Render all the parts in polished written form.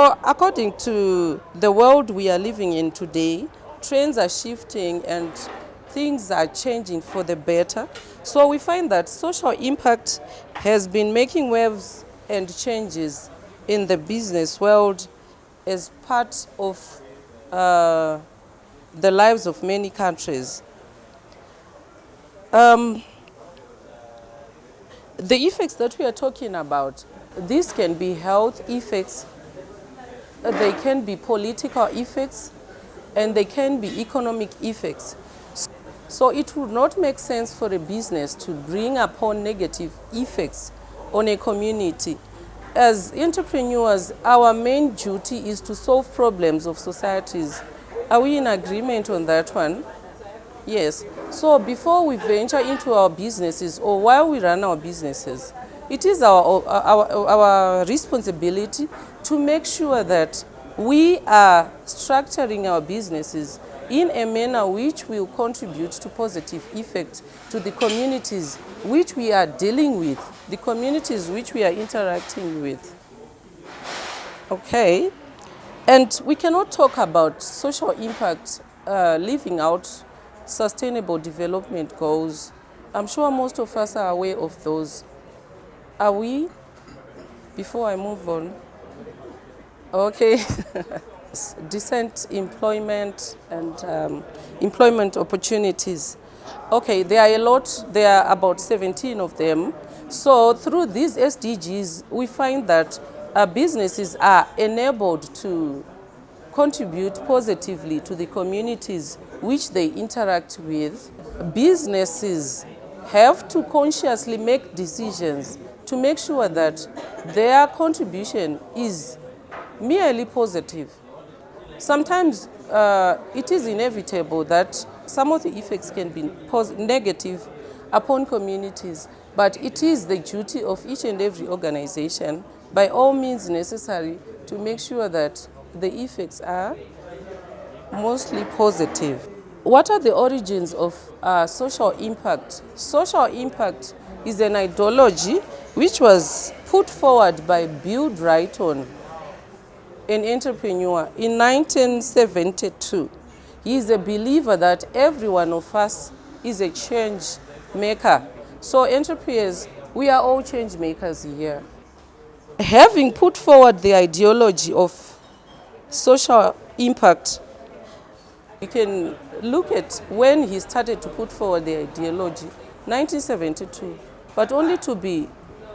So according to the world we are living in today, trends are shifting and things are changing for the better. So we find that social impact has been making waves and changes in the business world as part of the lives of many countries. The effects that we are talking about, these can be health effects, they can be political effects, and they can be economic effects. So it would not make sense for a business to bring upon negative effects on a community. As entrepreneurs, our main duty is to solve problems of societies. Are we in agreement on that one? Yes. So before we venture into our businesses or while we run our businesses, it is our responsibility to make sure that we are structuring our businesses in a manner which will contribute to positive effect to the communities which we are dealing with, the communities which we are interacting with. Okay. And we cannot talk about social impact leaving out sustainable development goals. I'm sure most of us are aware of those. Are we? Before I move on. Okay. Decent employment and employment opportunities. Okay, there are a lot. There are about 17 of them. So through these SDGs, we find that businesses are enabled to contribute positively to the communities which they interact with. Businesses have to consciously make decisions to make sure that their contribution is merely positive. Sometimes it is inevitable that some of the effects can be negative upon communities, but it is the duty of each and every organization, by all means necessary, to make sure that the effects are mostly positive. What are the origins of social impact? Social impact is an ideology which was put forward by Bill Drayton, an entrepreneur, in 1972. He is a believer that every one of us is a change maker. So EntrePeers, we are all change makers here. Having put forward the ideology of social impact, we can look at when he started to put forward the ideology, 1972, but only to be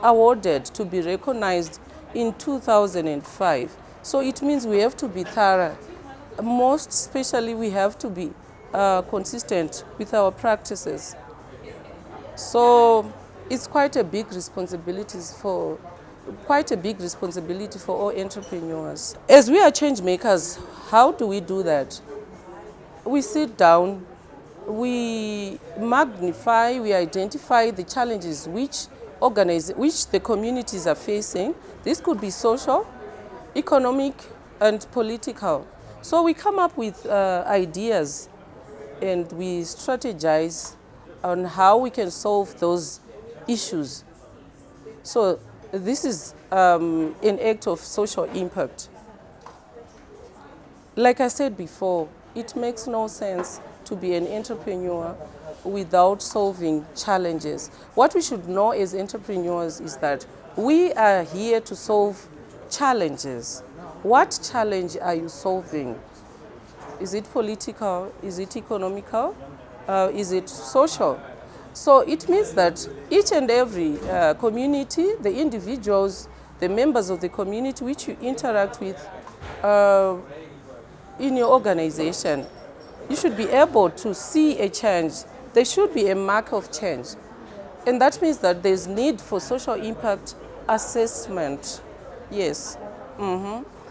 awarded, to be recognized in 2005. So it means we have to be thorough. Most especially, we have to be consistent with our practices. So it's quite a big responsibility for all entrepreneurs. As we are change makers, how do we do that? We sit down, we magnify, we identify the challenges which the communities are facing. This could be social, economic, and political. So we come up with ideas and we strategize on how we can solve those issues. So this is an act of social impact. Like I said before, it makes no sense to be an entrepreneur without solving challenges. What we should know as entrepreneurs is that we are here to solve challenges. What challenge are you solving? Is it political? Is it economical? Is it social? So it means that each and every community, the individuals, the members of the community which you interact with in your organization, you should be able to see a change. There should be a mark of change. And that means that there's need for social impact assessment. Yes.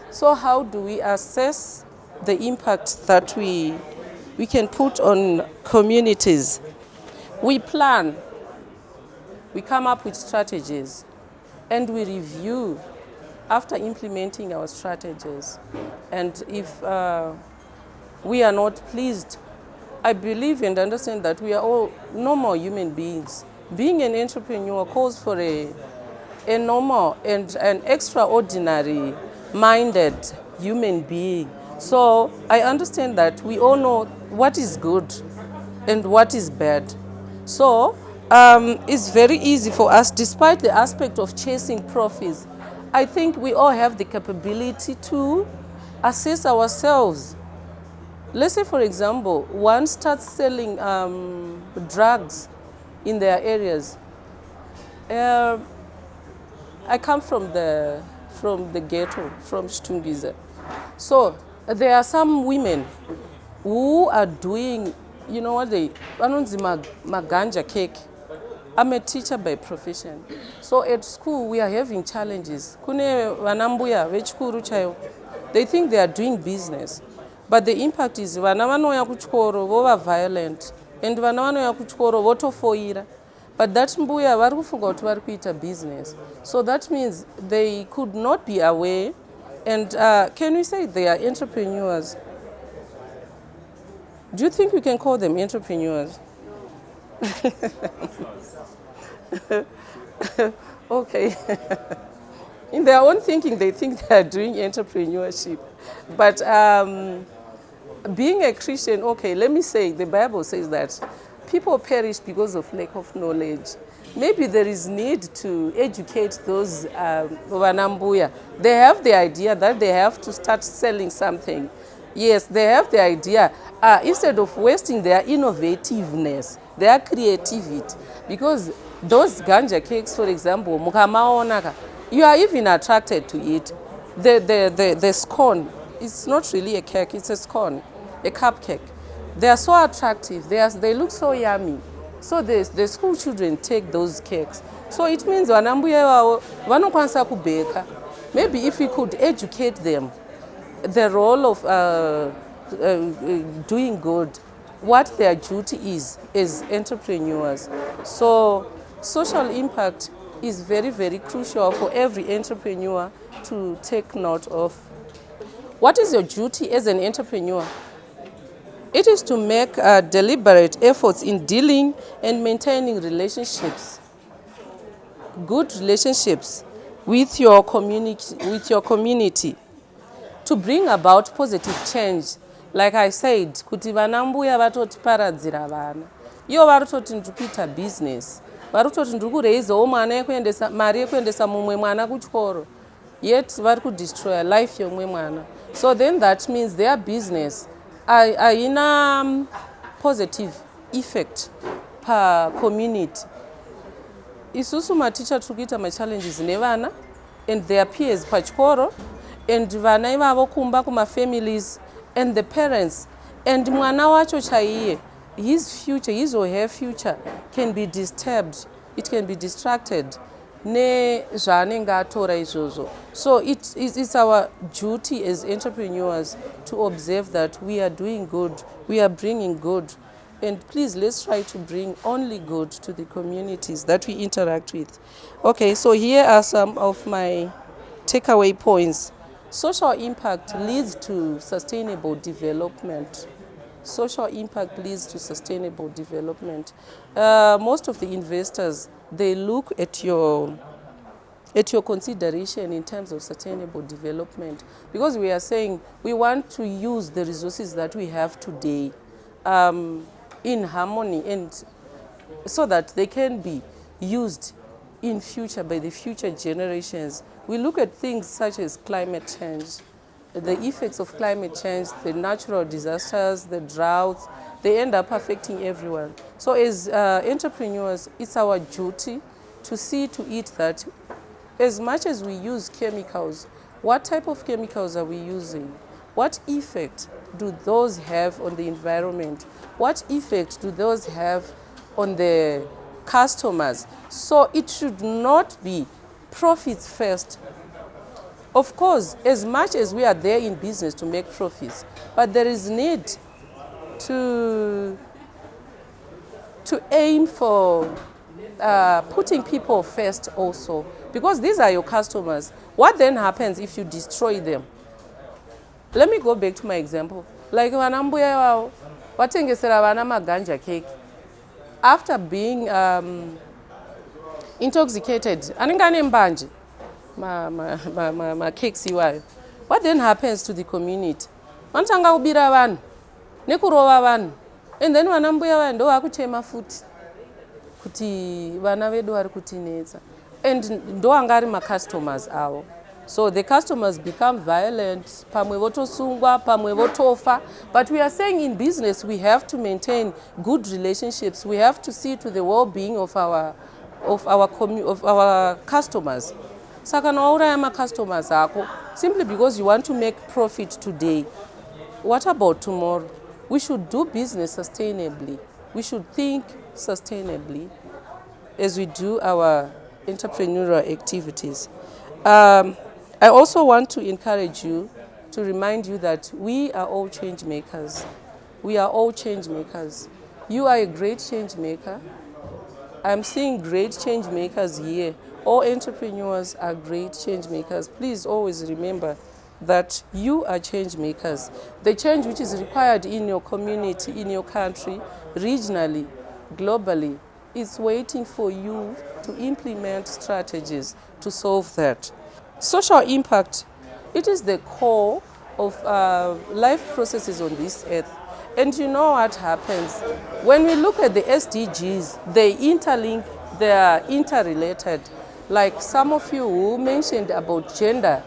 So how do we assess the impact that we can put on communities? We plan, we come up with strategies, and we review after implementing our strategies. And if we are not pleased, I believe and understand that we are all normal human beings. Being an entrepreneur calls for a normal and an extraordinary minded human being. So I understand that we all know what is good and what is bad. So it's very easy for us, despite the aspect of chasing profits. I think we all have the capability to assess ourselves. Let's say, for example, one starts selling drugs in their areas. I come from the ghetto, from Stungiza. So there are some women who are doing, you know what they, anonzi maganja cake. I'm a teacher by profession. So at school we are having challenges. Kune vanambuya vechikuru chayo. They think they are doing business. But the impact is vana vanoya kuchikoro vova violent and vana vanoya kuchikoro votofoira. But that mbuya vari kufunga kuti vari kuita business. So that means they could not be aware. And can we say they are entrepreneurs? Do you think we can call them entrepreneurs? Okay. In their own thinking, they think they are doing entrepreneurship. But being a Christian, okay, let me say, the Bible says that people perish because of lack of knowledge. Maybe there is need to educate those Vanambuya. They have the idea that they have to start selling something. Yes, they have the idea. Instead of wasting their innovativeness, their creativity, because those ganja cakes, for example, mukamaonaka, you are even attracted to it. The scone, it's not really a cake, it's a scone, a cupcake. They are so attractive, they look so yummy. So the school children take those cakes. So it means vanambuya vanokwanisa kubeka. Maybe if we could educate them, the role of doing good, what their duty is as entrepreneurs. So social impact is very, very crucial for every entrepreneur to take note of. What is your duty as an entrepreneur? It is to make deliberate efforts in dealing and maintaining relationships, good relationships with your community, to bring about positive change. Like I said, kuti vanambuya vatotiparadzira vana. Iyo varutoti ndiri kuita business. Varutoti ndiri kureizawo mwana yekuendesa mari yekuendesa mumwe mwana kuchikoro. Yet vari kudestroy life yomwe mwana. So then that means their business haina positive effect per community. Isusu maticha tiri kuita machallenges nevana and their peers pachikoro, and vana ivavo kumba kuma families and the parents, and mwana wacho chaiye, his future, his or her future can be disturbed, it can be distracted ne zvaanenge atora izvozvo. So it's our duty as entrepreneurs to observe that we are doing good, we are bringing good, and please let's try to bring only good to the communities that we interact with. Okay, so here are some of my takeaway points. Social impact leads to sustainable development. Social impact leads to sustainable development. Most of the investors, they look at your consideration in terms of sustainable development, because we are saying we want to use the resources that we have today in harmony, and so that they can be used in future by the future generations. We look at things such as climate change, the effects of climate change, the natural disasters, the droughts, they end up affecting everyone. So as entrepreneurs, it's our duty to see to it that as much as we use chemicals, what type of chemicals are we using? What effect do those have on the environment? What effect do those have on the customers? So it should not be profits first. Of course, as much as we are there in business to make profits, but there is need to aim for putting people first also, because these are your customers. What then happens if you destroy them? Let me go back to my example. Like vanambuya wao vatengesera vana maganja cake. After being intoxicated, anenge ane mbanje ma cakes iwayo. what then happens to the community? Vanotanga kubira vanhu nekurova vanhu, and then vana mbuya vaya ndo vakuchema futi kuti vana vedu vari kutinetsa, and ndo anga ari macustomers avo. So the customers become violent, pamwe votosungwa, pamwe votofa. But we are saying in business we have to maintain good relationships. We have to see to the well-being of our customers. Saka nauraya ma-customers ako simply because you want to make profit today. What about tomorrow? We should do business sustainably. We should think sustainably as we do our entrepreneurial activities. I also want to encourage you, to remind you that we are all change makers. We are all change makers. You are a great change maker. I'm seeing great change makers here. All entrepreneurs are great change makers. Please always remember that you are change makers. The change which is required in your community, in your country, regionally, globally, is waiting for you to implement strategies to solve that. Social impact, it is the core of life processes on this earth. And you know what happens? When we look at the SDGs, they interlink, they are interrelated. Like some of you who mentioned about gender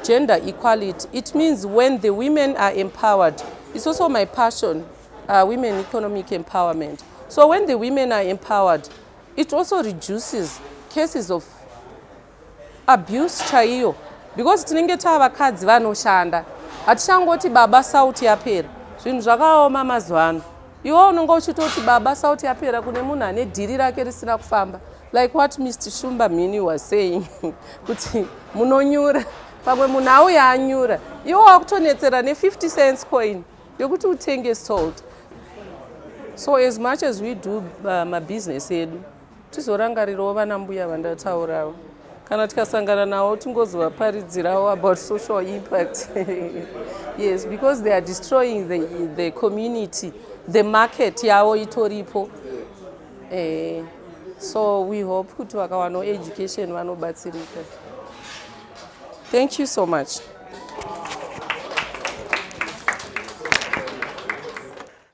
equality, it means when the women are empowered, it's also my passion, women economic empowerment. So when the women are empowered, it also reduces cases of abuse chaiyo, because tinenge tavakadzi vanoshanda, hatichangoti baba sauti yapera, zvinhu zvakaoma mazuva. Iwo unonga uchitoti baba sauti yapera kune munhu ane dhiri rake risina kufamba. Like what Mr. Shumba Mini was saying, kuti munonyura, pamwe munhu auya anyura, iwo wakutonetsera ne50 cents coin yokuti utenge salt. So as much as we do my business edu, tizorangarirawo vana mbuya vandataurawo. Kana tikasangana nawo tingozovaparidzirawo about social impact. Yes, because they are destroying the community, the market yavo itoripo. So we hope kuti vakawana education vanobatsirika. Thank you so much.